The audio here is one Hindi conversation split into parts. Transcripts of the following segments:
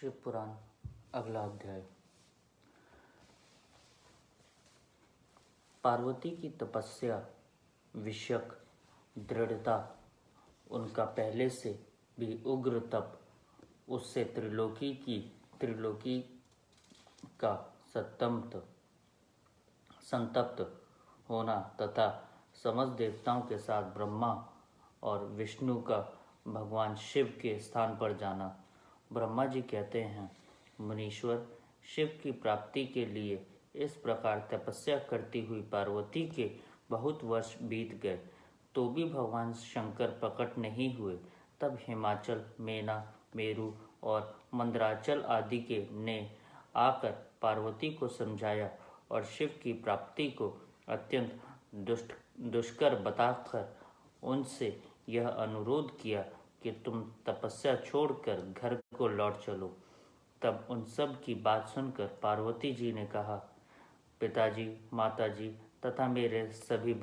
शिव पुराण अगला अध्याय। पार्वती की तपस्या विषयक दृढ़ता, उनका पहले से भी उग्र तप, उससे त्रिलोकी का संतप्त होना तथा समस्त देवताओं के साथ ब्रह्मा और विष्णु का भगवान शिव के स्थान पर जाना। ब्रह्मा जी कहते हैं, मुनीश्वर, शिव की प्राप्ति के लिए इस प्रकार तपस्या करती हुई पार्वती के बहुत वर्ष बीत गए तो भी भगवान शंकर प्रकट नहीं हुए। तब हिमाचल, मेना, मेरु और मंदराचल आदि के ने आकर पार्वती को समझाया और शिव की प्राप्ति को अत्यंत दुष्कर बताकर उनसे यह अनुरोध किया कि तुम तपस्या छोड़कर घर को लौट चलो। तब उन सब की बात सुनकर पार्वती जी ने कहा, पिताजी, माताजी तथा मेरे सभी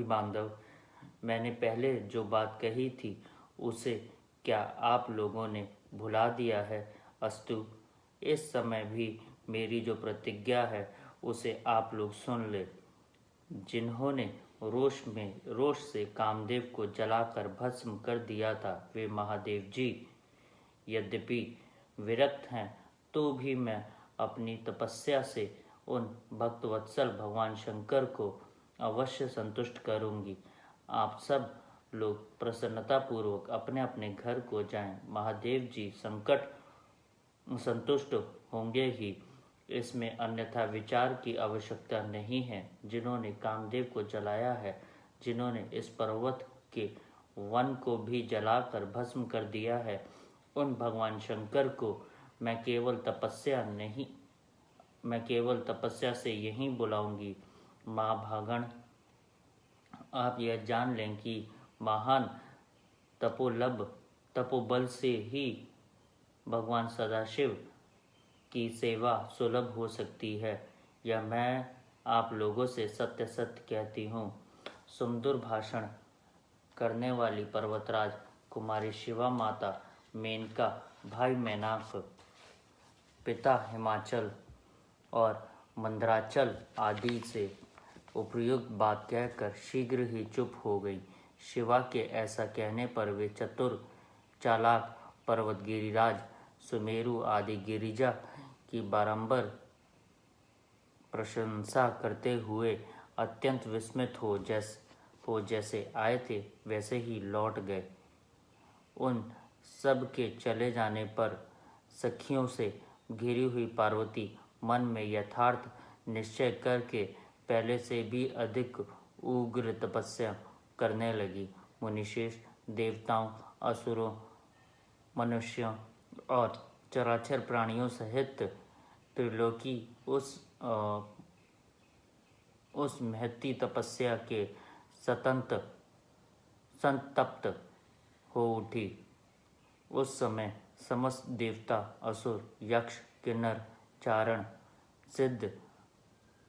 बांधव, मैंने पहले जो बात कही थी उसे क्या आप लोगों ने भुला दिया है? अस्तु, इस समय भी मेरी जो प्रतिज्ञा है उसे आप लोग सुन ले। जिन्होंने रोष से कामदेव को जलाकर भस्म कर दिया था, वे महादेव जी यद्यपि विरक्त हैं तो भी मैं अपनी तपस्या से उन भक्तवत्सल भगवान शंकर को अवश्य संतुष्ट करूंगी। आप सब लोग प्रसन्नता पूर्वक अपने अपने घर को जाएं। महादेव जी संतुष्ट होंगे ही, इसमें अन्यथा विचार की आवश्यकता नहीं है। जिन्होंने कामदेव को जलाया है, जिन्होंने इस पर्वत के वन को भी जलाकर भस्म कर दिया है, उन भगवान शंकर को मैं केवल तपस्या से यहीं बुलाऊंगी। माँ भागण, आप यह जान लें कि महान तपोबल से ही भगवान सदाशिव की सेवा सुलभ हो सकती है। यह मैं आप लोगों से सत्य सत्य कहती हूँ। सुमधुर भाषण करने वाली पर्वतराज कुमारी शिवा माता, मेनका भाई मैनाक, पिता हिमाचल और मंदराचल आदि से उपयुक्त बात कहकर शीघ्र ही चुप हो गई। शिवा के ऐसा कहने पर वे चतुर चालाक पर्वत गिरिराज सुमेरु आदि गिरिजा की बारंबार प्रशंसा करते हुए अत्यंत विस्मित हो जैसे आए थे वैसे ही लौट गए। उन सब के चले जाने पर सखियों से घिरी हुई पार्वती मन में यथार्थ निश्चय करके पहले से भी अधिक उग्र तपस्या करने लगी। मुनिशेष, देवताओं, असुरों, मनुष्यों और चराचर प्राणियों सहित त्रिलोकी उस महती तपस्या के संतप्त हो उठी। उस समय समस्त देवता, असुर, यक्ष, किन्नर, चारण, सिद्ध,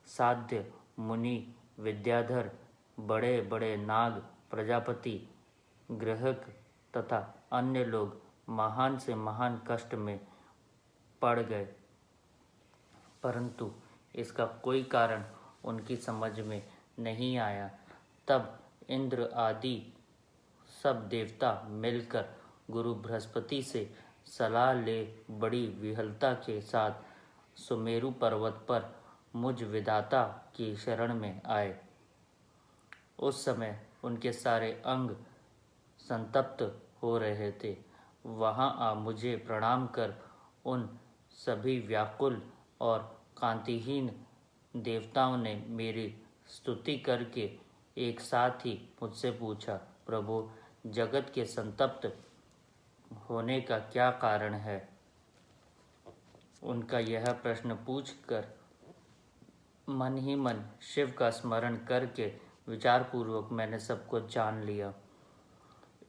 साध्य, मुनि, विद्याधर, बड़े बड़े नाग, प्रजापति, गृहक तथा अन्य लोग महान से महान कष्ट में पड़ गए, परंतु इसका कोई कारण उनकी समझ में नहीं आया। तब इंद्र आदि सब देवता मिलकर गुरु बृहस्पति से सलाह ले बड़ी विहलता के साथ सुमेरु पर्वत पर मुझ विधाता की शरण में आए। उस समय उनके सारे अंग संतप्त हो रहे थे। वहां आ मुझे प्रणाम कर उन सभी व्याकुल और कांतिहीन देवताओं ने मेरी स्तुति करके एक साथ ही मुझसे पूछा, प्रभु, जगत के संतप्त होने का क्या कारण है? उनका यह प्रश्न पूछकर मन ही मन शिव का स्मरण करके विचारपूर्वक मैंने सबको जान लिया।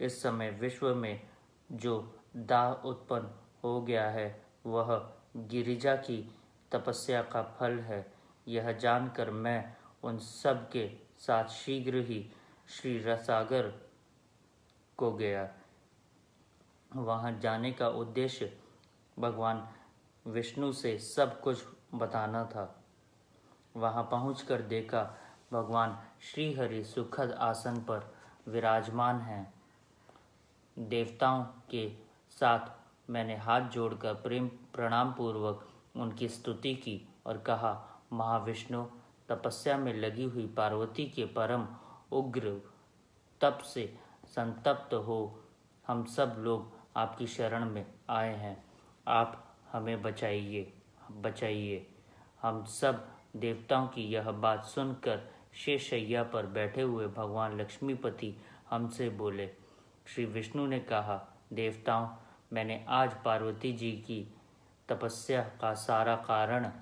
इस समय विश्व में जो दाह उत्पन्न हो गया है वह गिरिजा की तपस्या का फल है। यह जानकर मैं उन सब के साथ शीघ्र ही श्री रसागर को गया। वहाँ जाने का उद्देश्य भगवान विष्णु से सब कुछ बताना था। वहाँ पहुंचकर देखा भगवान श्रीहरि सुखद आसन पर विराजमान हैं। देवताओं के साथ मैंने हाथ जोड़कर प्रेम प्रणाम पूर्वक उनकी स्तुति की और कहा, महाविष्णु, तपस्या में लगी हुई पार्वती के परम उग्र तप से संतप्त हो हम सब लोग आपकी शरण में आए हैं। आप हमें बचाइए, बचाइए। हम सब देवताओं की यह बात सुनकर शेषशैया पर बैठे हुए भगवान लक्ष्मीपति हमसे बोले। श्री विष्णु ने कहा, देवताओं, मैंने आज पार्वती जी की तपस्या का सारा कारण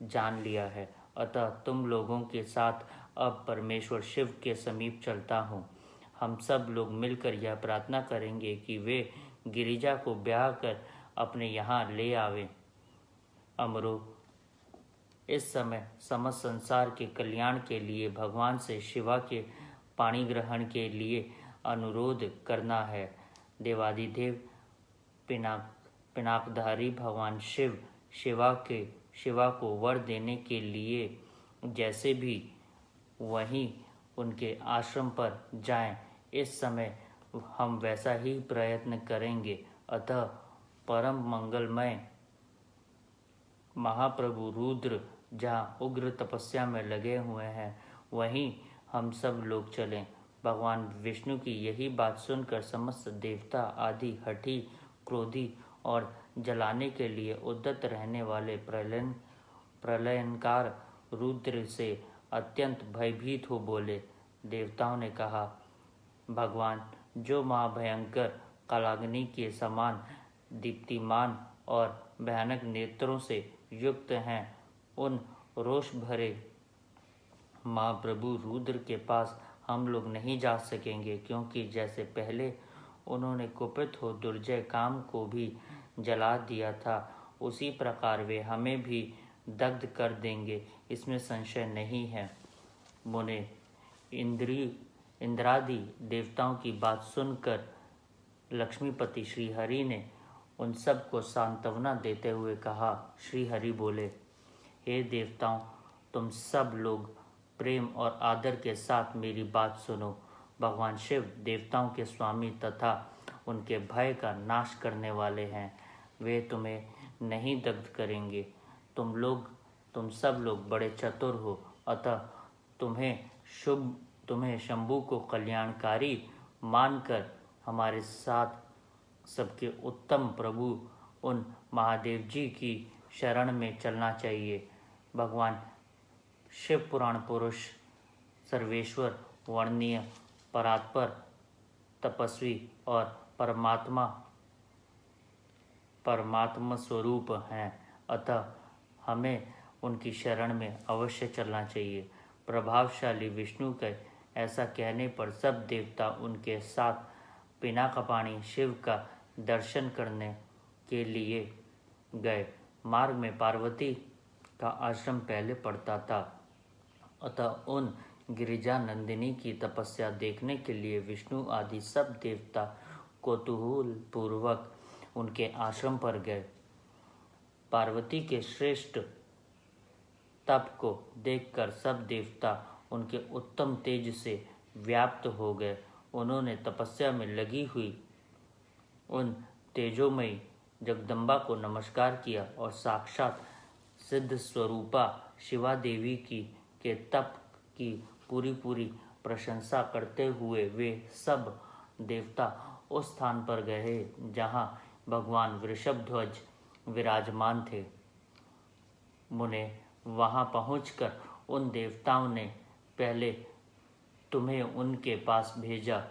जान लिया है, अतः तुम लोगों के साथ अब परमेश्वर शिव के समीप चलता हूँ। हम सब लोग मिलकर यह प्रार्थना करेंगे कि वे गिरिजा को ब्याह कर अपने यहाँ ले आवे। अमरो, इस समय समस्त संसार के कल्याण के लिए भगवान से शिवा के पाणी ग्रहण के लिए अनुरोध करना है। देवादिदेव पिनाकधारी भगवान शिवा को वर देने के लिए जैसे भी वहीं उनके आश्रम पर जाएं, इस समय हम वैसा ही प्रयत्न करेंगे। अतः परम मंगलमय महाप्रभु रुद्र जहाँ उग्र तपस्या में लगे हुए हैं, वहीं हम सब लोग चलें। भगवान विष्णु की यही बात सुनकर समस्त देवता आदि हठी, क्रोधी और जलाने के लिए उद्यत रहने वाले प्रलयनकार रुद्र से अत्यंत भयभीत हो बोले। देवताओं ने कहा, भगवान, जो महाभयंकर कालाग्नि के समान दीप्तिमान और भयानक नेत्रों से युक्त हैं, उन रोष भरे महाप्रभु रुद्र के पास हम लोग नहीं जा सकेंगे, क्योंकि जैसे पहले उन्होंने कुपित हो दुर्जय काम को भी जला दिया था, उसी प्रकार वे हमें भी दग्ध कर देंगे, इसमें संशय नहीं है। मुने, इंद्रादि देवताओं की बात सुनकर लक्ष्मीपति श्रीहरि ने उन सब को सांत्वना देते हुए कहा। श्रीहरि बोले, हे देवताओं, तुम सब लोग प्रेम और आदर के साथ मेरी बात सुनो। भगवान शिव देवताओं के स्वामी तथा उनके भय का नाश करने वाले हैं। वे तुम्हें नहीं दग्ध करेंगे। तुम सब लोग बड़े चतुर हो, अतः तुम्हें शंभु को कल्याणकारी मानकर हमारे साथ सबके उत्तम प्रभु उन महादेव जी की शरण में चलना चाहिए। भगवान शिव पुराण पुरुष, सर्वेश्वर, वर्णनीय, परात्पर, तपस्वी और परमात्मा स्वरूप हैं, अतः हमें उनकी शरण में अवश्य चलना चाहिए। प्रभावशाली विष्णु के ऐसा कहने पर सब देवता उनके साथ पिनाकपाणी शिव का दर्शन करने के लिए गए। मार्ग में पार्वती का आश्रम पहले पड़ता था, अतः उन गिरिजा नंदिनी की तपस्या देखने के लिए विष्णु आदि सब देवता कौतूहल पूर्वक उनके आश्रम पर गए। पार्वती के श्रेष्ठ तप को देखकर सब देवता उनके उत्तम तेज से व्याप्त हो गए। उन्होंने तपस्या में लगी हुई उन तेजोमयी जगदम्बा को नमस्कार किया और साक्षात सिद्ध स्वरूपा शिवा देवी के तप की पूरी प्रशंसा करते हुए वे सब देवता उस स्थान पर गए जहाँ भगवान वृषभध्वज विराजमान थे। मुने, वहाँ पहुंचकर उन देवताओं ने पहले तुम्हें उनके पास भेजा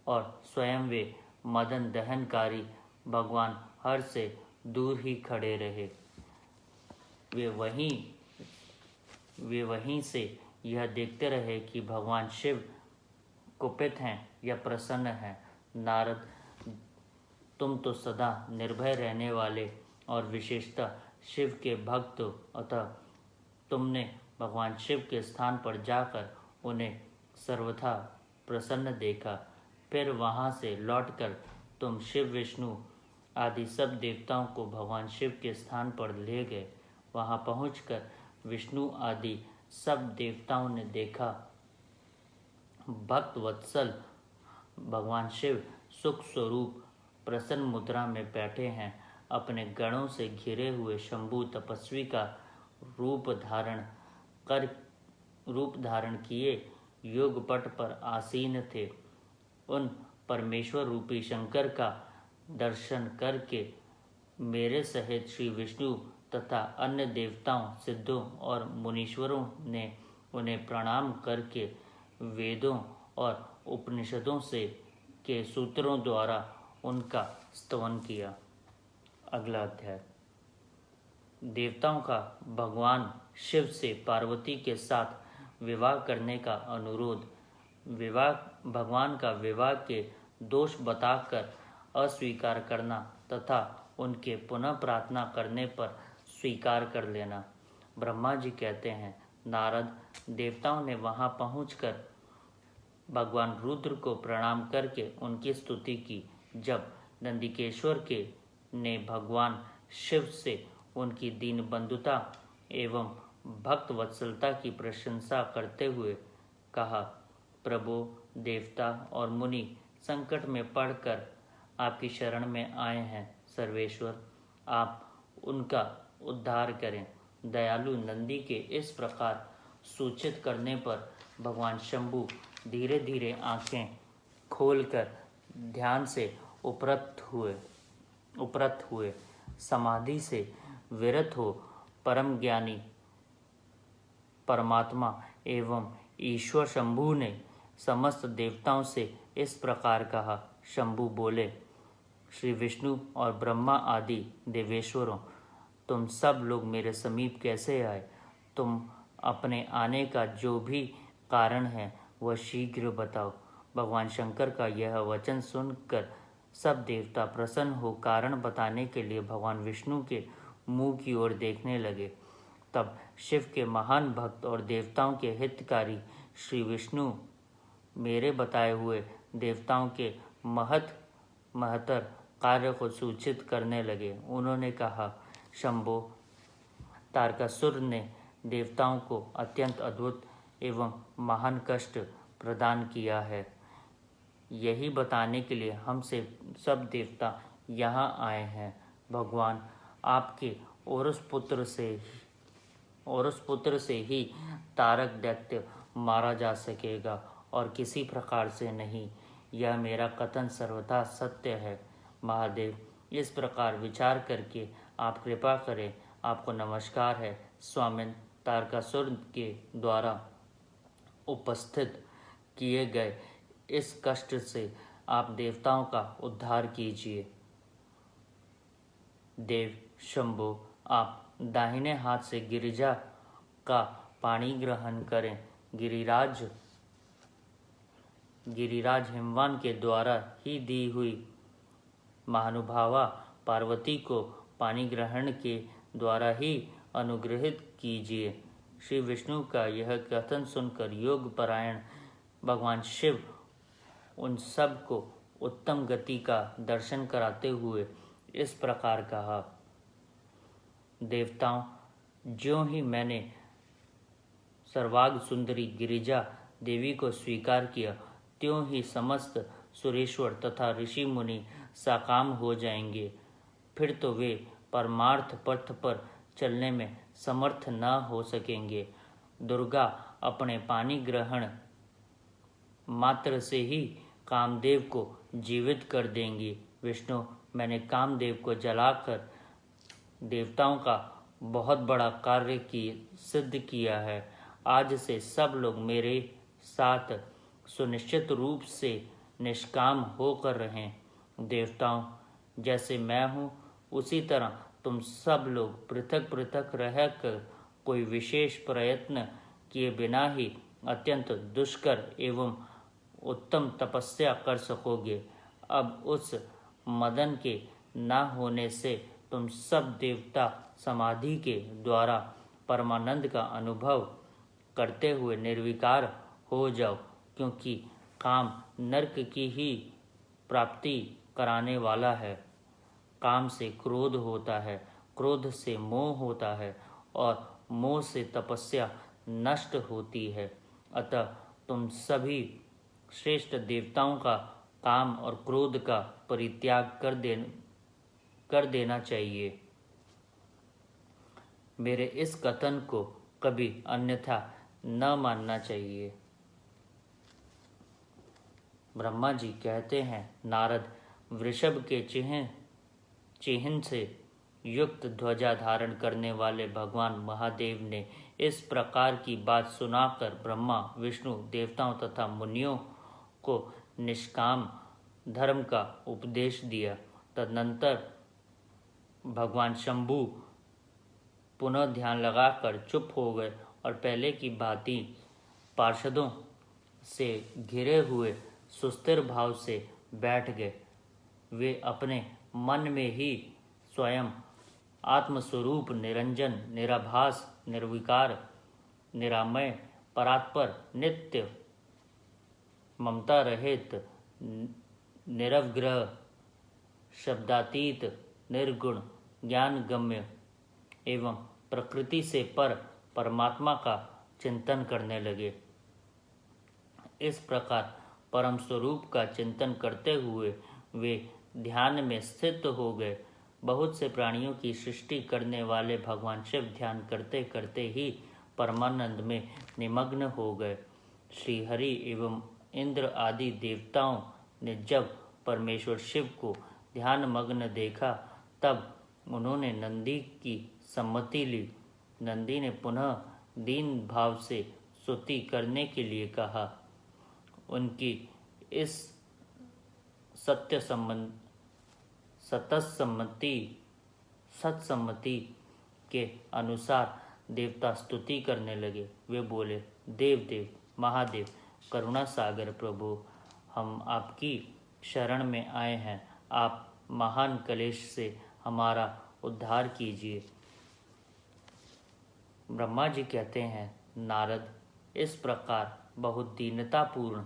और स्वयं वे मदन दहनकारी भगवान हर से दूर ही खड़े रहे। वे वहीं से यह देखते रहे कि भगवान शिव कुपित हैं या प्रसन्न हैं। नारद, तुम तो सदा निर्भय रहने वाले और विशेषतः शिव के भक्त हो, अतः तुमने भगवान शिव के स्थान पर जाकर उन्हें सर्वथा प्रसन्न देखा। फिर वहाँ से लौटकर तुम शिव विष्णु आदि सब देवताओं को भगवान शिव के स्थान पर ले गए। वहां पहुंचकर विष्णु आदि सब देवताओं ने देखा भक्त वत्सल भगवान शिव सुख स्वरूप प्रसन्न मुद्रा में बैठे हैं। अपने गणों से घिरे हुए शंभु तपस्वी का रूप धारण किए योगपट पर आसीन थे। उन परमेश्वर रूपी शंकर का दर्शन करके मेरे सहित श्री विष्णु तथा अन्य देवताओं, सिद्धों और मुनीश्वरों ने उन्हें प्रणाम करके वेदों और उपनिषदों से के सूत्रों द्वारा उनका स्तवन किया। अगला अध्याय। देवताओं का भगवान शिव से पार्वती के साथ विवाह करने का अनुरोध। भगवान का विवाह के दोष बताकर अस्वीकार करना तथा उनके पुनः प्रार्थना करने पर स्वीकार कर लेना। ब्रह्मा जी कहते हैं, नारद देवताओं ने वहां पहुंचकर भगवान रुद्र को प्रणाम करके उनकी स्तुति की। जब नंदिकेश्वर ने भगवान शिव से उनकी दीन बंधुता एवं भक्त वत्सलता की प्रशंसा करते हुए कहा, प्रभु देवता और मुनि संकट में पड़कर आपकी शरण में आए हैं। सर्वेश्वर, आप उनका उद्धार करें। दयालु नंदी के इस प्रकार सूचित करने पर भगवान शंभु धीरे धीरे आंखें खोलकर ध्यान से उपरत हुए समाधि से विरत हो परम ज्ञानी परमात्मा एवं ईश्वर शंभु ने समस्त देवताओं से इस प्रकार कहा। शंभु बोले, श्री विष्णु और ब्रह्मा आदि देवेश्वरों, तुम सब लोग मेरे समीप कैसे आए? तुम अपने आने का जो भी कारण है वह शीघ्र बताओ। भगवान शंकर का यह वचन सुनकर सब देवता प्रसन्न हो कारण बताने के लिए भगवान विष्णु के मुंह की ओर देखने लगे। तब शिव के महान भक्त और देवताओं के हितकारी श्री विष्णु मेरे बताए हुए देवताओं के महत्तर कार्य को सूचित करने लगे। उन्होंने कहा, शंभो, तारकासुर ने देवताओं को अत्यंत अद्भुत एवं महान कष्ट प्रदान किया है। यही बताने के लिए हमसे सब देवता यहाँ आए हैं। भगवान, आपके औरस पुत्र से ही तारक दैत्य मारा जा सकेगा और किसी प्रकार से नहीं। यह मेरा कथन सर्वथा सत्य है। महादेव, इस प्रकार विचार करके आप कृपा करें। आपको नमस्कार है। स्वामिन, तारकासुर के द्वारा उपस्थित किए गए इस कष्ट से आप देवताओं का उद्धार कीजिए। देव शंभो, आप दाहिने हाथ से गिरिजा का पानी ग्रहण करें। गिरिराज हिमवान के द्वारा ही दी हुई महानुभावा पार्वती को पानी ग्रहण के द्वारा ही अनुग्रहित कीजिए। श्री विष्णु का यह कथन सुनकर योग परायण भगवान शिव उन सब को उत्तम गति का दर्शन कराते हुए इस प्रकार कहा, देवताओं, ज्यों ही मैंने सर्वांग सुंदरी गिरिजा देवी को स्वीकार किया, त्यों ही समस्त सुरेश्वर तथा ऋषि मुनि साकाम हो जाएंगे। फिर तो वे परमार्थ पथ पर चलने में समर्थ न हो सकेंगे। दुर्गा अपने पानी ग्रहण मात्र से ही कामदेव को जीवित कर देंगी। विष्णु, मैंने कामदेव को जलाकर देवताओं का बहुत बड़ा कार्य सिद्ध किया है। आज से सब लोग मेरे साथ सुनिश्चित रूप से निष्काम होकर रहें। देवताओं, जैसे मैं हूँ उसी तरह तुम सब लोग पृथक पृथक रहकर कोई विशेष प्रयत्न किए बिना ही अत्यंत दुष्कर एवं उत्तम तपस्या कर सकोगे। अब उस मदन के न होने से तुम सब देवता समाधि के द्वारा परमानंद का अनुभव करते हुए निर्विकार हो जाओ, क्योंकि काम नरक की ही प्राप्ति कराने वाला है। काम से क्रोध होता है, क्रोध से मोह होता है और मोह से तपस्या नष्ट होती है। अतः तुम सभी श्रेष्ठ देवताओं का काम और क्रोध का परित्याग कर देना चाहिए। मेरे इस कथन को कभी अन्यथा न मानना चाहिए। ब्रह्मा जी कहते हैं, नारद, वृषभ के चिह्न से युक्त ध्वजा धारण करने वाले भगवान महादेव ने इस प्रकार की बात सुनाकर ब्रह्मा, विष्णु, देवताओं तथा मुनियों को निष्काम धर्म का उपदेश दिया। तदनंतर भगवान शंभु पुनः ध्यान लगाकर चुप हो गए और पहले की भांति पार्षदों से घिरे हुए सुस्थिर भाव से बैठ गए। वे अपने मन में ही स्वयं आत्मस्वरूप निरंजन, निराभास, निर्विकार, निरामय, परात्पर, नित्य, ममता रहित, निरवग्रह, शब्दातीत, निर्गुण, ज्ञान गम्य एवं प्रकृति से पर परमात्मा का चिंतन करने लगे। इस प्रकार परम स्वरूप का चिंतन करते हुए वे ध्यान में स्थित हो गए। बहुत से प्राणियों की सृष्टि करने वाले भगवान शिव ध्यान करते करते ही परमानंद में निमग्न हो गए। श्री हरि एवं इंद्र आदि देवताओं ने जब परमेश्वर शिव को ध्यान मग्न देखा, तब उन्होंने नंदी की सम्मति ली। नंदी ने पुनः दीन भाव से स्तुति करने के लिए कहा। उनकी इस सत्सम्मति के अनुसार देवता स्तुति करने लगे। वे बोले, देव देव, महादेव, करुणा सागर प्रभु, हम आपकी शरण में आए हैं। आप महान क्लेश से हमारा उद्धार कीजिए। ब्रह्मा जी कहते हैं, नारद, इस प्रकार बहुत दीनतापूर्ण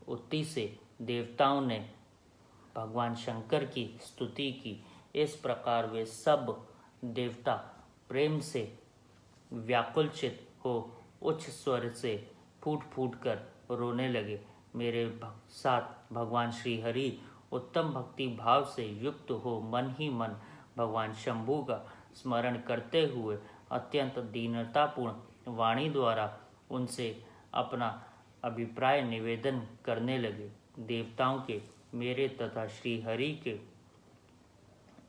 उक्ति से देवताओं ने भगवान शंकर की स्तुति की। इस प्रकार वे सब देवता प्रेम से व्याकुलचित हो उच्च स्वर से फूट फूट कर रोने लगे। मेरे साथ भगवान श्री हरि उत्तम भक्ति भाव से युक्त हो मन ही मन भगवान शंभु का स्मरण करते हुए अत्यंत दीनतापूर्ण वाणी द्वारा उनसे अपना अभिप्राय निवेदन करने लगे। देवताओं के, मेरे तथा श्री हरि के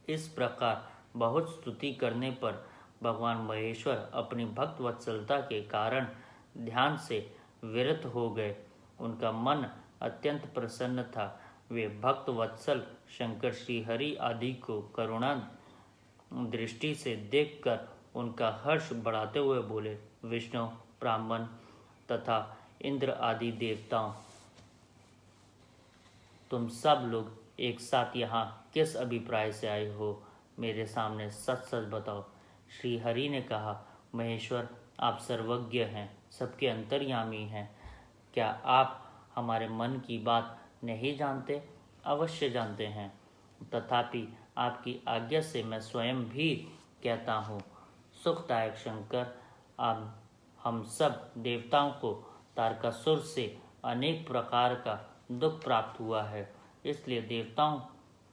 इस प्रकार बहुत स्तुति करने पर भगवान महेश्वर अपनी भक्त वत्सलता के कारण ध्यान से विरत हो गए। उनका मन अत्यंत प्रसन्न था। वे भक्त वत्सल शंकर श्री हरि आदि को करुणा दृष्टि से देखकर उनका हर्ष बढ़ाते हुए बोले, विष्णु, ब्राह्मण तथा इंद्र आदि देवताओं, तुम सब लोग एक साथ यहाँ किस अभिप्राय से आए हो? मेरे सामने सच सच बताओ। श्री हरि ने कहा, महेश्वर, आप सर्वज्ञ हैं, सबके अंतर्यामी हैं। क्या आप हमारे मन की बात नहीं जानते? अवश्य जानते हैं। तथापि आपकी आज्ञा से मैं स्वयं भी कहता हूँ। सुखदायक शंकर, आप हम सब देवताओं को तारकासुर से अनेक प्रकार का दुख प्राप्त हुआ है, इसलिए देवताओं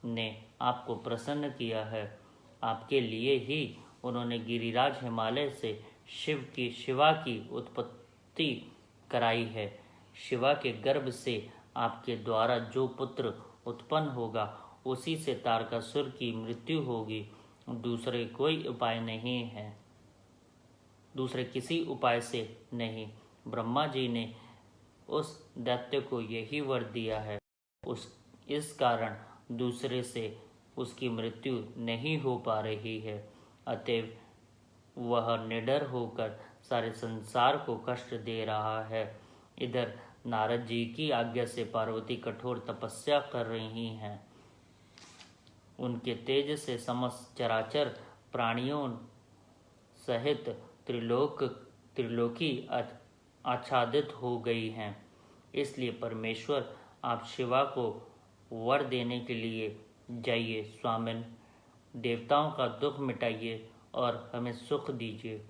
ने आपको प्रसन्न किया है। आपके लिए ही उन्होंने गिरिराज हिमालय से शिवा की उत्पत्ति कराई है। शिवा के गर्भ से आपके द्वारा जो पुत्र उत्पन्न होगा, उसी से तारकासुर की मृत्यु होगी। दूसरे किसी उपाय से नहीं। ब्रह्मा जी ने उस दैत्य को यही वर दिया है। इस कारण दूसरे से उसकी मृत्यु नहीं हो पा रही है। अतएव वह निडर होकर सारे संसार को कष्ट दे रहा है। इधर नारद जी की आज्ञा से पार्वती कठोर तपस्या कर रही हैं। उनके तेज से समस्त चराचर प्राणियों सहित त्रिलोकी आच्छादित हो गई हैं। इसलिए परमेश्वर, आप शिवा को वर देने के लिए जाइए स्वामिन, देवताओं का दुख मिटाइए और हमें सुख दीजिए।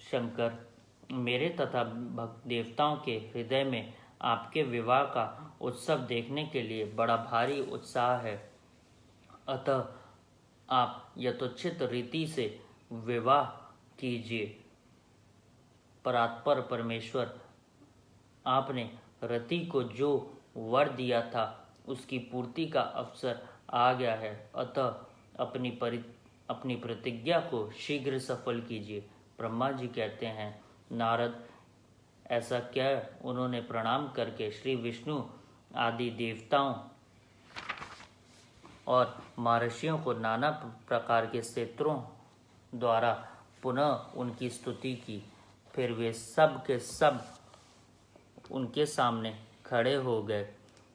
शंकर, मेरे तथा भक्त देवताओं के हृदय में आपके विवाह का उत्सव देखने के लिए बड़ा भारी उत्साह है, अतः आप यथोचित रीति से विवाह कीजिए। परात्पर परमेश्वर, आपने रति को जो वर दिया था उसकी पूर्ति का अवसर आ गया है, अतः अपनी प्रतिज्ञा को शीघ्र सफल कीजिए। ब्रह्मा जी कहते हैं, नारद, ऐसा क्या? उन्होंने प्रणाम करके श्री विष्णु आदि देवताओं और महर्षियों को नाना प्रकार के स्तोत्रों द्वारा पुनः उनकी स्तुति की। फिर वे सब के सब उनके सामने खड़े हो गए।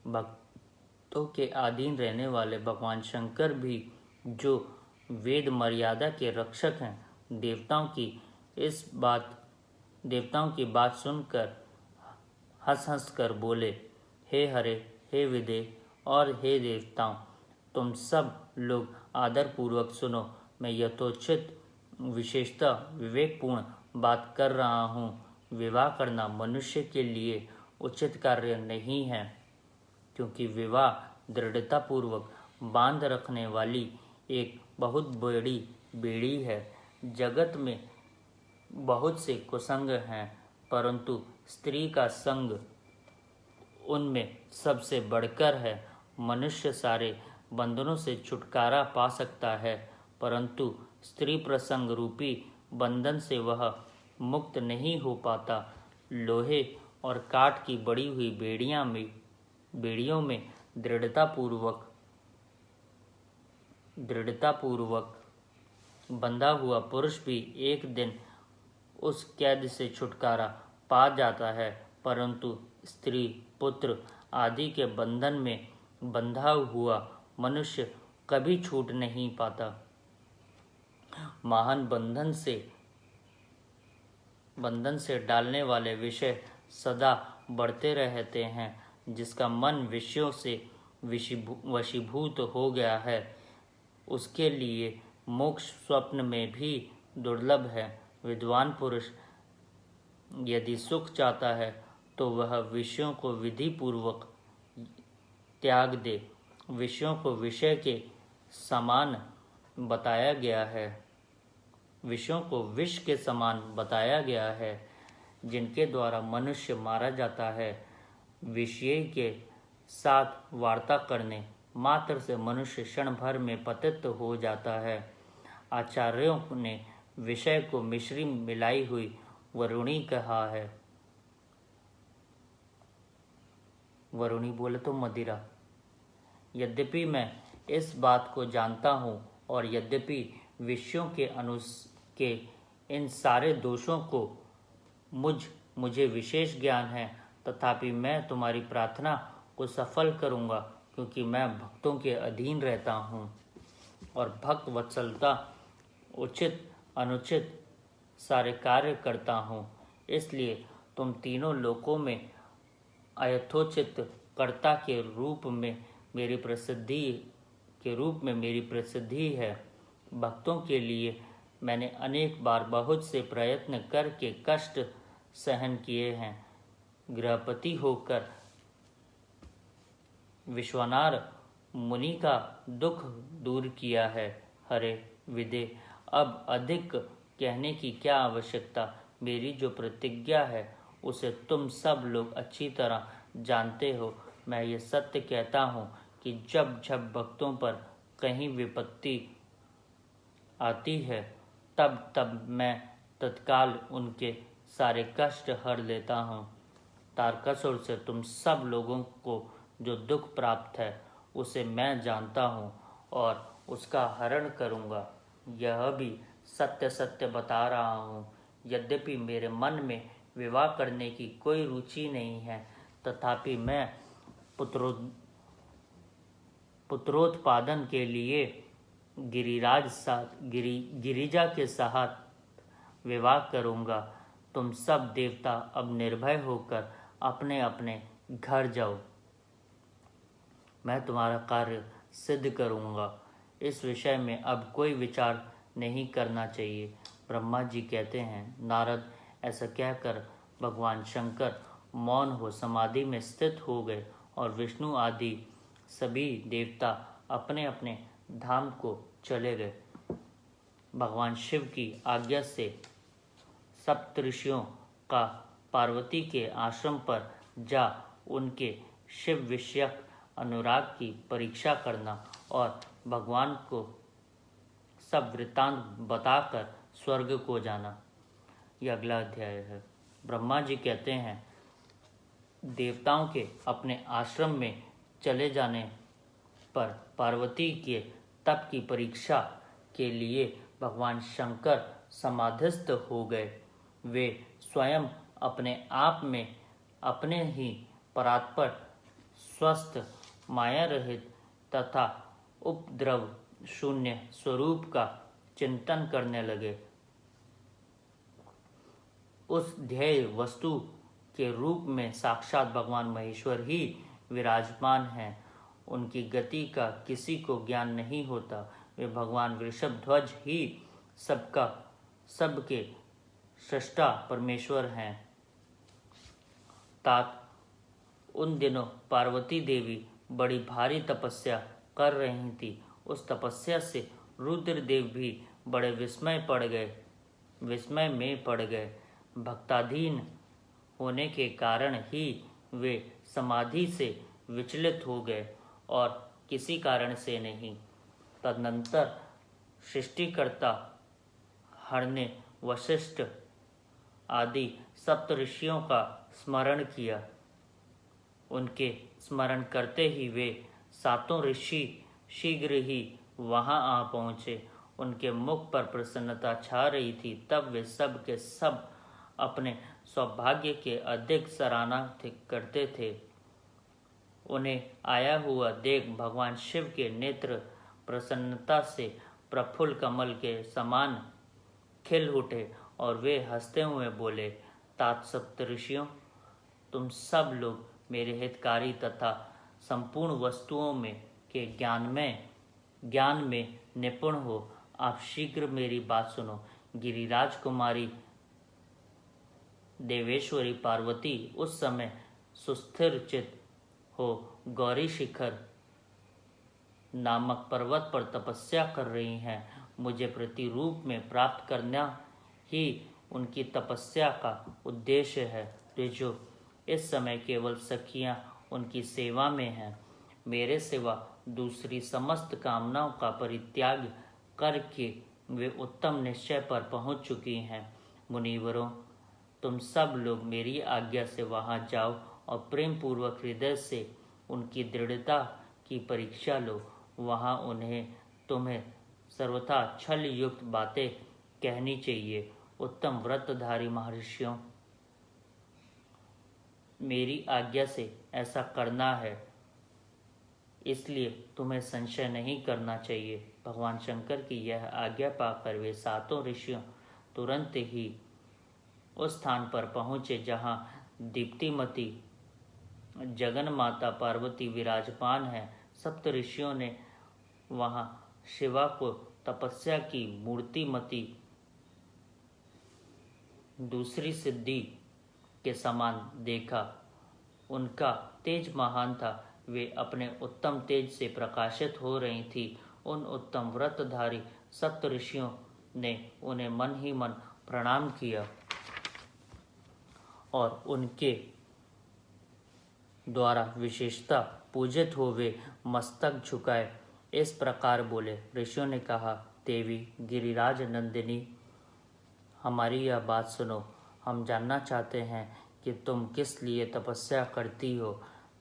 भक्तों के अधीन रहने वाले भगवान शंकर भी, जो वेद मर्यादा के रक्षक हैं, देवताओं की बात सुनकर हंस हंस कर बोले, हे हरे, हे विदे और हे देवताओं, तुम सब लोग आदर पूर्वक सुनो। मैं यथोचित विशेषतः विवेकपूर्ण बात कर रहा हूँ। विवाह करना मनुष्य के लिए उचित कार्य नहीं है, क्योंकि विवाह दृढ़ता पूर्वक बांध रखने वाली एक बहुत बड़ी बेड़ी है। जगत में बहुत से कुसंग हैं, परंतु स्त्री का संग उनमें सबसे बढ़कर है। मनुष्य सारे बंधनों से छुटकारा पा सकता है, परंतु स्त्री प्रसंग रूपी बंधन से वह मुक्त नहीं हो पाता। लोहे और काठ की बड़ी हुई बेड़ियों में दृढ़तापूर्वक बंधा हुआ पुरुष भी एक दिन उस कैद से छुटकारा पा जाता है, परंतु स्त्री, पुत्र आदि के बंधन में बंधा हुआ मनुष्य कभी छूट नहीं पाता। महान बंधन से डालने वाले विषय सदा बढ़ते रहते हैं। जिसका मन विषयों से वशीभूत हो गया है, उसके लिए मोक्ष स्वप्न में भी दुर्लभ है। विद्वान पुरुष यदि सुख चाहता है तो वह विषयों को विधि पूर्वक त्याग दे। विषयों को विषय के समान बताया गया है, विषयों को विष के समान बताया गया है, जिनके द्वारा मनुष्य मारा जाता है। विषय के साथ वार्ता करने मात्र से मनुष्य क्षण भर में पतित हो जाता है। आचार्यों ने विषय को मिश्री मिलाई हुई वरुणी कहा है। वरुणी बोले तो मदिरा। यद्यपि मैं इस बात को जानता हूँ, और यद्यपि विषयों के इन सारे दोषों को मुझे विशेष ज्ञान है, तथापि मैं तुम्हारी प्रार्थना को सफल करूँगा, क्योंकि मैं भक्तों के अधीन रहता हूँ और भक्त वत्सलता उचित अनुचित सारे कार्य करता हूँ। इसलिए तुम तीनों लोकों में अयथोचित कर्ता के रूप में मेरी प्रसिद्धि है। भक्तों के लिए मैंने अनेक बार बहुत से प्रयत्न करके कष्ट सहन किए हैं। गृहपति होकर विश्वनार मुनि का दुख दूर किया है। हरे विदे, अब अधिक कहने की क्या आवश्यकता। मेरी जो प्रतिज्ञा है उसे तुम सब लोग अच्छी तरह जानते हो। मैं ये सत्य कहता हूँ कि जब जब भक्तों पर कहीं विपत्ति आती है, तब तब मैं तत्काल उनके सारे कष्ट हर लेता हूँ। तारकासुर से तुम सब लोगों को जो दुख प्राप्त है उसे मैं जानता हूँ और उसका हरण करूँगा। यह भी सत्य सत्य बता रहा हूँ। यद्यपि मेरे मन में विवाह करने की कोई रुचि नहीं है, तथापि मैं पुत्रोत्पादन के लिए गिरिजा के साथ विवाह करूँगा। तुम सब देवता अब निर्भय होकर अपने अपने घर जाओ, मैं तुम्हारा कार्य सिद्ध करूँगा। इस विषय में अब कोई विचार नहीं करना चाहिए। ब्रह्मा जी कहते हैं, नारद ऐसा कहकर भगवान शंकर मौन हो समाधि में स्थित हो गए और विष्णु आदि सभी देवता अपने अपने धाम को चले गए। भगवान शिव की आज्ञा से सप्तऋषियों का पार्वती के आश्रम पर जा उनके शिव विषयक अनुराग की परीक्षा करना और भगवान को सब वृत्तांत बताकर स्वर्ग को जाना। यह अगला अध्याय है। ब्रह्मा जी कहते हैं, देवताओं के अपने आश्रम में चले जाने पर पार्वती के तप की परीक्षा के लिए भगवान शंकर समाधिस्थ हो गए। वे स्वयं अपने आप में अपने ही परात्पर स्वस्थ माया रहित तथा उपद्रव शून्य स्वरूप का चिंतन करने लगे। उस ध्येय वस्तु के रूप में साक्षात भगवान महेश्वर ही विराजमान हैं। उनकी गति का किसी को ज्ञान नहीं होता। वे भगवान वृषभध्वज ही सबके सृष्टा परमेश्वर हैं। तात उन दिनों पार्वती देवी बड़ी भारी तपस्या कर रही थी। उस तपस्या से रुद्रदेव भी बड़े विस्मय में पड़ गए। भक्ताधीन होने के कारण ही वे समाधि से विचलित हो गए और किसी कारण से नहीं। तदनंतर सृष्टिकर्ता हर ने वशिष्ठ आदि सप्तऋषियों का स्मरण किया। उनके स्मरण करते ही वे सातों ऋषि शीघ्र ही वहां आ पहुंचे। उनके मुख पर प्रसन्नता छा रही थी। तब वे सब के सब अपने सौभाग्य के अधिक सराहना करते थे। उन्हें आया हुआ देख भगवान शिव के नेत्र प्रसन्नता से प्रफुल्ल कमल के समान खिल उठे और वे हंसते हुए बोले, तात सप्तऋषियों, तुम सब लोग मेरे हितकारी तथा संपूर्ण वस्तुओं में के ज्ञान में निपुण हो। आप शीघ्र मेरी बात सुनो। गिरिराज कुमारी देवेश्वरी पार्वती उस समय सुस्थिर चित हो गौरी शिखर नामक पर्वत पर तपस्या कर रही हैं। मुझे प्रतिरूप में प्राप्त करना ही उनकी तपस्या का उद्देश्य है। जो इस समय केवल सखियां उनकी सेवा में हैं। मेरे सिवा दूसरी समस्त कामनाओं का परित्याग करके वे उत्तम निश्चय पर पहुंच चुकी हैं। मुनिवरों, तुम सब लोग मेरी आज्ञा से वहां जाओ और प्रेम पूर्वक हृदय से उनकी दृढ़ता की परीक्षा लो। वहां तुम्हें सर्वथा छल युक्त बातें कहनी चाहिए। उत्तम व्रतधारी महर्षियों, मेरी आज्ञा से ऐसा करना है, इसलिए तुम्हें संशय नहीं करना चाहिए। भगवान शंकर की यह आज्ञा पाकर वे सातों ऋषियों तुरंत ही उस स्थान पर पहुंचे जहां दीप्तिमती जगन माता पार्वती विराजमान है। सप्त ऋषियों ने वहां शिवा को तपस्या की मूर्तिमती दूसरी सिद्धि के समान देखा। उनका तेज महान था। वे अपने उत्तम तेज से प्रकाशित हो रही थी। उन उत्तम व्रतधारी सप्त ऋषियों ने उन्हें मन ही मन प्रणाम किया और उनके द्वारा विशेषता पूजित हो वे मस्तक झुकाए इस प्रकार बोले। ऋषियों ने कहा, देवी गिरिराज नंदिनी, हमारी यह बात सुनो। हम जानना चाहते हैं कि तुम किस लिए तपस्या करती हो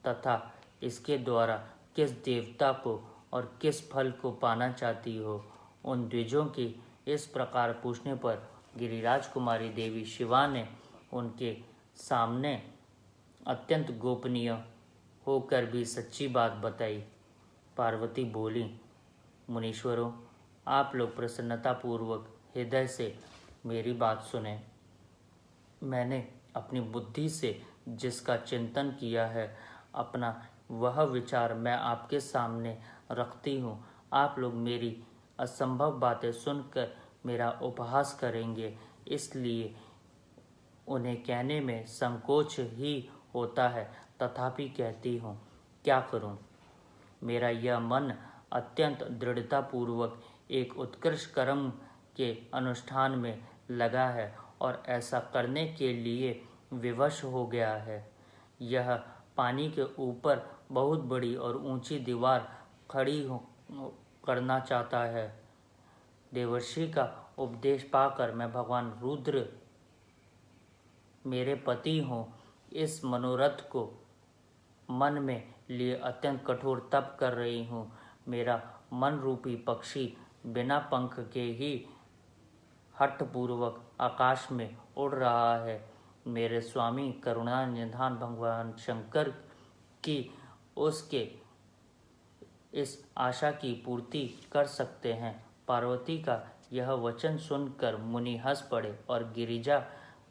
तथा इसके द्वारा किस देवता को और किस फल को पाना चाहती हो। उन द्विजों की इस प्रकार पूछने पर गिरिराज कुमारी देवी शिवा ने उनके सामने अत्यंत गोपनीय होकर भी सच्ची बात बताई। पार्वती बोली, मुनीश्वरों, आप लोग प्रसन्नतापूर्वक हृदय से मेरी बात सुने। मैंने अपनी बुद्धि से जिसका चिंतन किया है, अपना वह विचार मैं आपके सामने रखती हूँ। आप लोग मेरी असंभव बातें सुनकर मेरा उपहास करेंगे, इसलिए उन्हें कहने में संकोच ही होता है, तथापि कहती हूँ। क्या करूँ? मेरा यह मन अत्यंत दृढ़तापूर्वक एक उत्कृष्ट कर्म के अनुष्ठान में लगा है और ऐसा करने के लिए विवश हो गया है। यह पानी के ऊपर बहुत बड़ी और ऊंची दीवार खड़ी करना चाहता है। देवर्षि का उपदेश पाकर मैं भगवान रुद्र मेरे पति हूँ, इस मनोरथ को मन में लिए अत्यंत कठोर तप कर रही हूँ। मेरा मन रूपी पक्षी बिना पंख के ही हठपूर्वक आकाश में उड़ रहा है। मेरे स्वामी करुणा निधान भगवान शंकर की उसके इस आशा की पूर्ति कर सकते हैं। पार्वती का यह वचन सुनकर मुनि हंस पड़े और गिरिजा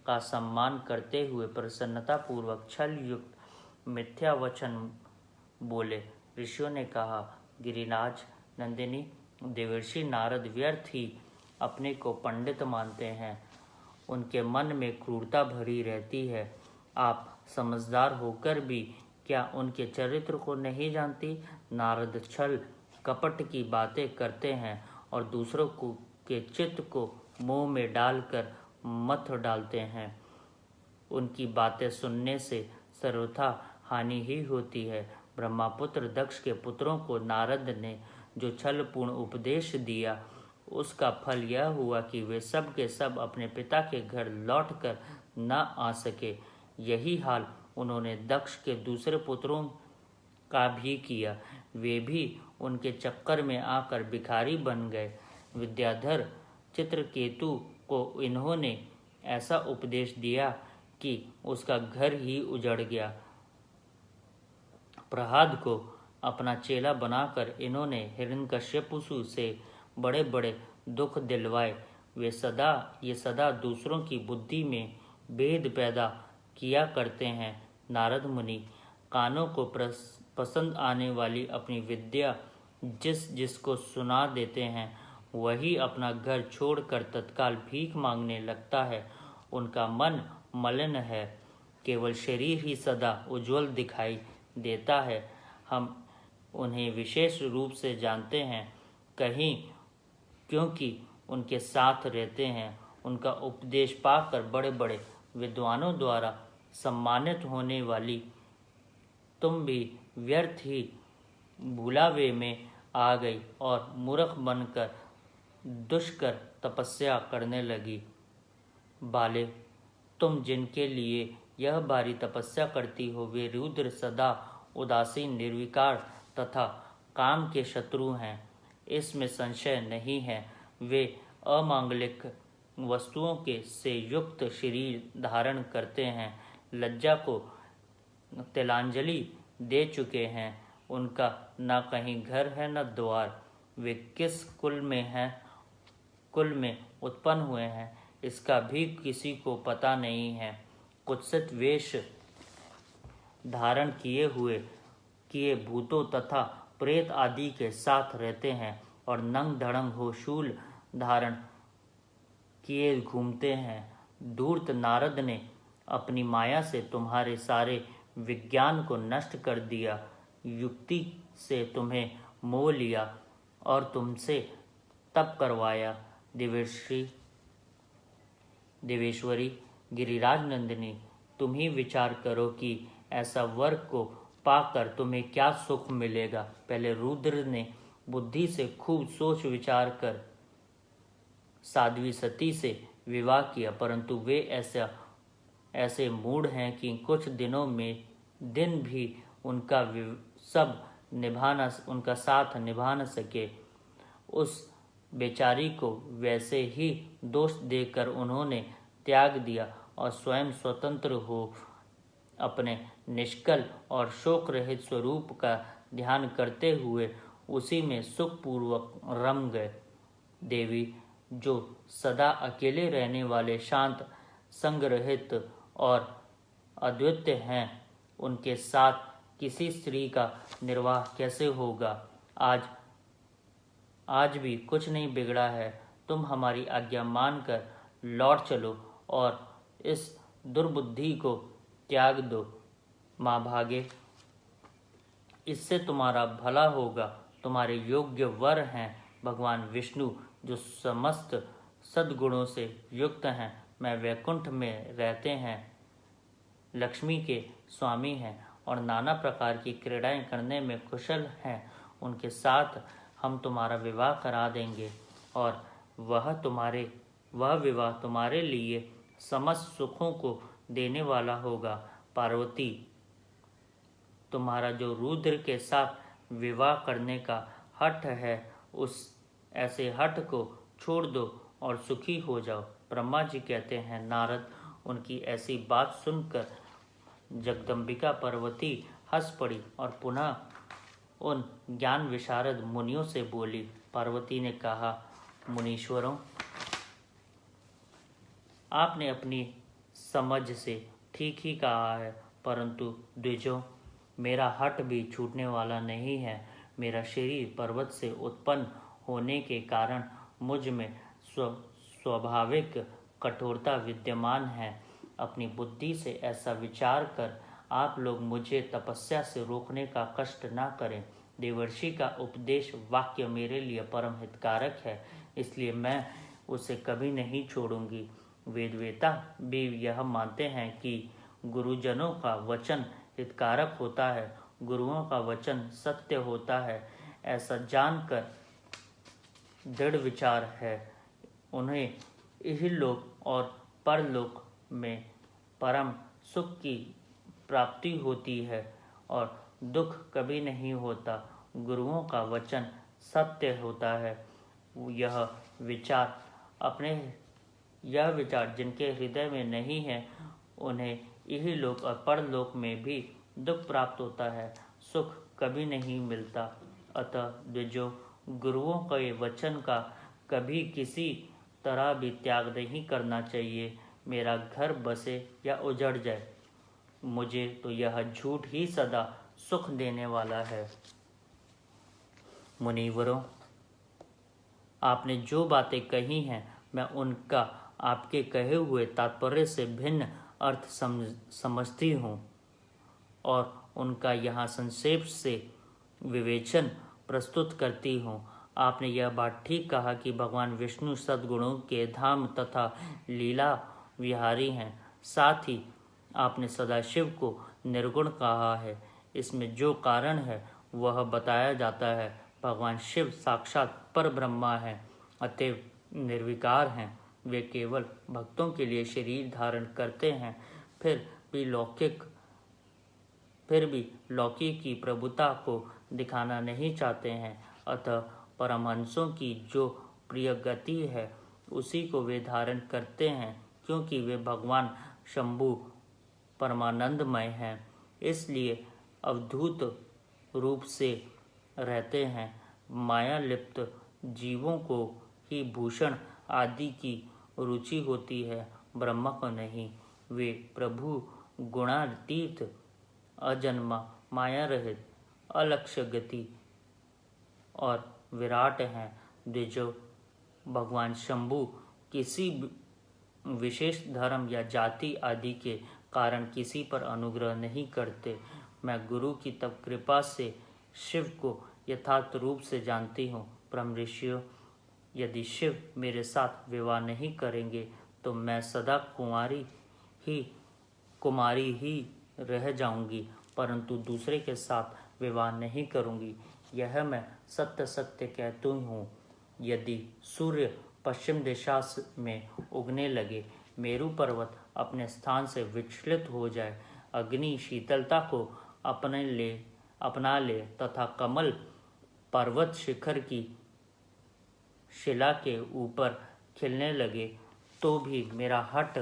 का सम्मान करते हुए प्रसन्नतापूर्वक छल युक्त मिथ्या वचन बोले। ऋषियों ने कहा, गिरिराज नंदिनी, देवर्षि नारद व्यर्थ ही अपने को पंडित मानते हैं। उनके मन में क्रूरता भरी रहती है। आप समझदार होकर भी क्या उनके चरित्र को नहीं जानती? नारद छल कपट की बातें करते हैं और दूसरों को के चित्त को मुंह में डालकर मथ डालते हैं। उनकी बातें सुनने से सर्वथा हानि ही होती है। ब्रह्मापुत्र दक्ष के पुत्रों को नारद ने जो छलपूर्ण उपदेश दिया, उसका फल यह हुआ कि वे सब के सब अपने पिता के घर लौटकर न आ सके। यही हाल उन्होंने दक्ष के दूसरे पुत्रों का भी किया। वे भी उनके चक्कर में आकर भिखारी बन गए। विद्याधर चित्रकेतु को इन्होंने ऐसा उपदेश दिया कि उसका घर ही उजड़ गया। प्रहलाद को अपना चेला बनाकर इन्होंने हिरण्यकश्यपु से बड़े बड़े दुख दिलवाए। ये सदा दूसरों की बुद्धि में भेद पैदा किया करते हैं। नारद मुनि कानों को पसंद आने वाली अपनी विद्या जिसको सुना देते हैं, वही अपना घर छोड़कर तत्काल भीख मांगने लगता है। उनका मन मलिन है, केवल शरीर ही सदा उज्जवल दिखाई देता है। हम उन्हें विशेष रूप से जानते हैं, कहीं क्योंकि उनके साथ रहते हैं। उनका उपदेश पाकर बड़े बड़े विद्वानों द्वारा सम्मानित होने वाली तुम भी व्यर्थ ही भुलावे में आ गई और मूर्ख बनकर दुष्कर तपस्या करने लगी। बाले, तुम जिनके लिए यह भारी तपस्या करती हो, वे रुद्र सदा उदासीन, निर्विकार तथा काम के शत्रु हैं। इसमें संशय नहीं है। वे अमांगलिक वस्तुओं के से युक्त शरीर धारण करते हैं, लज्जा को तिलांजलि दे चुके हैं। उनका न कहीं घर है न द्वार। वे किस कुल में उत्पन्न हुए हैं, इसका भी किसी को पता नहीं है। कुत्सित वेश धारण किए भूतों तथा प्रेत आदि के साथ रहते हैं और नंग धड़ंग हो शूल धारण किए घूमते हैं। धूर्त नारद ने अपनी माया से तुम्हारे सारे विज्ञान को नष्ट कर दिया, युक्ति से तुम्हें मोह लिया और तुमसे तप करवाया। देवेश्वरी, गिरिराज नंदिनी, तुम ही विचार करो कि ऐसा वर को पाकर तुम्हें क्या सुख मिलेगा। पहले रुद्र ने बुद्धि से खूब सोच विचार कर साध्वी सती से विवाह किया, परंतु वे ऐसे मूढ़ हैं कि कुछ दिनों में दिन भी उनका साथ निभा न सके। उस बेचारी को वैसे ही दोष देकर उन्होंने त्याग दिया और स्वयं स्वतंत्र हो अपने निष्कल और शोक रहित स्वरूप का ध्यान करते हुए उसी में सुखपूर्वक रम गए। देवी, जो सदा अकेले रहने वाले, शांत, संग रहित और अद्वितीय हैं, उनके साथ किसी स्त्री का निर्वाह कैसे होगा? आज भी कुछ नहीं बिगड़ा है। तुम हमारी आज्ञा मानकर लौट चलो और इस दुर्बुद्धि को त्याग दो। माँ भागे, इससे तुम्हारा भला होगा। तुम्हारे योग्य वर हैं भगवान विष्णु, जो समस्त सद्गुणों से युक्त हैं। मैं वैकुंठ में रहते हैं, लक्ष्मी के स्वामी हैं और नाना प्रकार की क्रीड़ाएं करने में कुशल हैं। उनके साथ हम तुम्हारा विवाह करा देंगे और वह विवाह तुम्हारे लिए समस्त सुखों को देने वाला होगा। पार्वती, तुम्हारा जो रुद्र के साथ विवाह करने का हठ है, उस ऐसे हठ को छोड़ दो और सुखी हो जाओ। ब्रह्मा जी कहते हैं, नारद, उनकी ऐसी बात सुनकर जगदम्बिका पार्वती हंस पड़ी और पुनः उन ज्ञान विशारद मुनियों से बोली। पार्वती ने कहा, मुनीश्वरों, आपने अपनी समझ से ठीक ही कहा है, परंतु द्विजों, मेरा हठ भी छूटने वाला नहीं है। मेरा शरीर पर्वत से उत्पन्न होने के कारण मुझ में स्वाभाविक कठोरता विद्यमान है। अपनी बुद्धि से ऐसा विचार कर आप लोग मुझे तपस्या से रोकने का कष्ट न करें। देवर्षि का उपदेश वाक्य मेरे लिए परम हितकारक है, इसलिए मैं उसे कभी नहीं छोड़ूंगी। वेदवेता भी यह मानते हैं कि गुरुजनों का वचन हितकारक होता है, गुरुओं का वचन सत्य होता है। ऐसा जानकर दृढ़ विचार है, उन्हें इहलोक और परलोक में परम सुख की प्राप्ति होती है और दुख कभी नहीं होता। गुरुओं का वचन सत्य होता है। यह विचार जिनके हृदय में नहीं है, उन्हें इहलोक और परलोक में भी दुख प्राप्त होता है, सुख कभी नहीं मिलता। अतः द्विजों, गुरुओं के वचन का कभी किसी तरह भी त्याग नहीं करना चाहिए। मेरा घर बसे या उजड़ जाए, मुझे तो यह झूठ ही सदा सुख देने वाला है। मुनिवरों, आपने जो बातें कही हैं, मैं उनका आपके कहे हुए तात्पर्य से भिन्न अर्थ समझती हूँ और उनका यहाँ संक्षेप से विवेचन प्रस्तुत करती हूँ। आपने यह बात ठीक कहा कि भगवान विष्णु सद्गुणों के धाम तथा लीला विहारी हैं। साथ ही आपने सदाशिव को निर्गुण कहा है। इसमें जो कारण है वह बताया जाता है। भगवान शिव साक्षात पर ब्रह्मा है, अतएव निर्विकार हैं। वे केवल भक्तों के लिए शरीर धारण करते हैं, फिर भी लौकिक की प्रभुता को दिखाना नहीं चाहते हैं। अतः परमहंसों की जो प्रिय गति है, उसी को वे धारण करते हैं, क्योंकि वे भगवान शंभु परमानंदमय हैं, इसलिए अवधूत रूप से रहते हैं। माया लिप्त जीवों को ही भूषण आदि की रुचि होती है, ब्रह्मा को नहीं। वे प्रभु गुणातीत, अजन्मा, माया रहित, अलक्ष्य गति और विराट हैं। द्विजो, भगवान शंभु किसी विशेष धर्म या जाति आदि के कारण किसी पर अनुग्रह नहीं करते। मैं गुरु की तब कृपा से शिव को यथार्थ रूप से जानती हूँ। परम ऋषियों, यदि शिव मेरे साथ विवाह नहीं करेंगे तो मैं सदा कुमारी ही रह जाऊंगी, परंतु दूसरे के साथ विवाह नहीं करूंगी। यह मैं सत्य सत्य कहती हूँ। यदि सूर्य पश्चिम दिशा में उगने लगे, मेरू पर्वत अपने स्थान से विचलित हो जाए, अग्नि शीतलता को अपना ले तथा कमल पर्वत शिखर की शिला के ऊपर खिलने लगे, तो भी मेरा हठ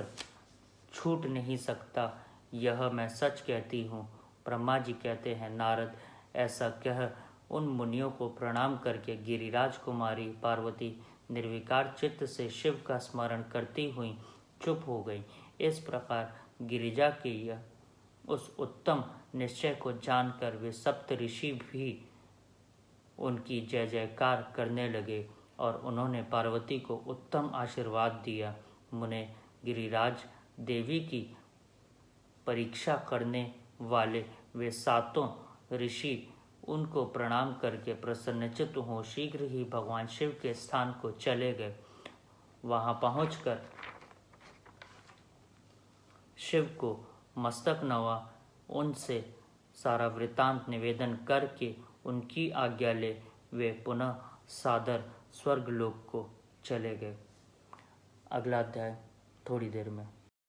छूट नहीं सकता। यह मैं सच कहती हूँ। ब्रह्मा जी कहते हैं, नारद, ऐसा कह उन मुनियों को प्रणाम करके गिरिराज कुमारी पार्वती निर्विकार चित्त से शिव का स्मरण करती हुई चुप हो गई। इस प्रकार गिरिजा की यह उस उत्तम निश्चय को जानकर वे सप्त ऋषि भी उनकी जय जयकार करने लगे और उन्होंने पार्वती को उत्तम आशीर्वाद दिया। मुने गिरिराज देवी की परीक्षा करने वाले वे सातों ऋषि उनको प्रणाम करके प्रसन्नचित्त हो शीघ्र ही भगवान शिव के स्थान को चले गए। वहां पहुंचकर शिव को मस्तक नवा उनसे सारा वृतांत निवेदन करके उनकी आज्ञा ले वे पुनः सादर स्वर्गलोक को चले गए। अगला अध्याय थोड़ी देर में।